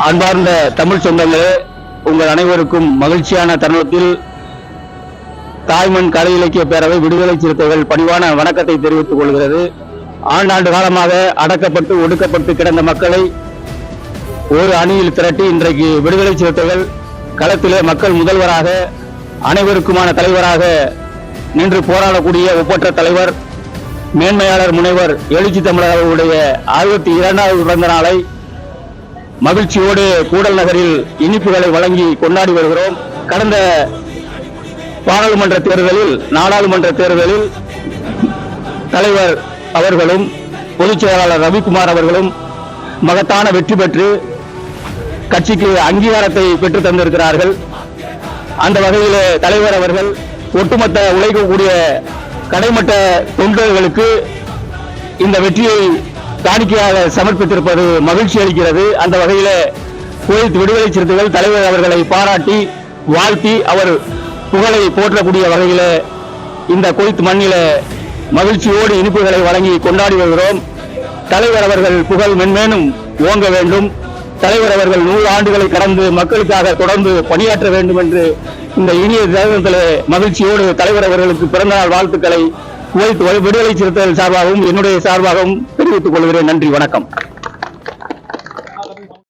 அன்பார்ந்த தமிழ் சொந்தங்களே, உங்கள் அனைவருக்கும் மகிழ்ச்சியான தருணத்தில் தாய்மண் கலை இலக்கிய பேரவை விடுதலை சிறுத்தைகள் பணிவான வணக்கத்தை தெரிவித்துக் கொள்கிறது. ஆண்டாண்டு காலமாக அடக்கப்பட்டு ஒடுக்கப்பட்டு கிடந்த மக்களை ஒரு அணியில் திரட்டி இன்றைக்கு விடுதலை சிறுத்தைகள் களத்திலே மக்கள் முதல்வராக, அனைவருக்குமான தலைவராக நின்று போராடக்கூடிய ஒப்பற்ற தலைவர் மேன்மையாளர் முனைவர் எழுச்சி தமிழர் அவர்களுடைய 62வது பிறந்த நாளை மகிழ்ச்சியோடு கூடல் நகரில் இனிப்புகளை வழங்கி கொண்டாடி வருகிறோம். கடந்த பாராளுமன்ற தேர்தலில், நாடாளுமன்ற தேர்தலில் தலைவர் அவர்களும் பொதுச் செயலாளர் ரவிக்குமார் அவர்களும் மகத்தான வெற்றி பெற்று கட்சிக்கு அங்கீகாரத்தை பெற்று தந்திருக்கிறார்கள். அந்த வகையிலே தலைவர் அவர்கள் ஒட்டுமொத்த உழைக்கக்கூடிய கடைமட்ட தொண்டர்களுக்கு இந்த வெற்றியை காணிக்கையாக சமர்ப்பித்திருப்பது மகிழ்ச்சி அளிக்கிறது. அந்த வகையில குவைத் விடுதலை சிறுத்தைகள் தலைவர் அவர்களை பாராட்டி வாழ்த்தி அவர் புகழை போற்றக்கூடிய வகையில இந்த குவைத் மண்ணில மகிழ்ச்சியோடு இனிப்புகளை வழங்கி கொண்டாடி வருகிறோம். தலைவர் அவர்கள் புகழ் மென்மேனும் ஓங்க வேண்டும். தலைவர் அவர்கள் 100 ஆண்டுகளை கடந்து மக்களுக்காக தொடர்ந்து பணியாற்ற வேண்டும் என்று இந்த இனிய தருணத்திலே மகிழ்ச்சியோடு தலைவர் அவர்களுக்கு பிறந்தநாள் வாழ்த்துக்களை குவைத் விடுதலை சிறுத்தைகள் சார்பாகவும் என்னுடைய சார்பாகவும் தெரிவித்துக் கொள்கிறேன். நன்றி, வணக்கம்.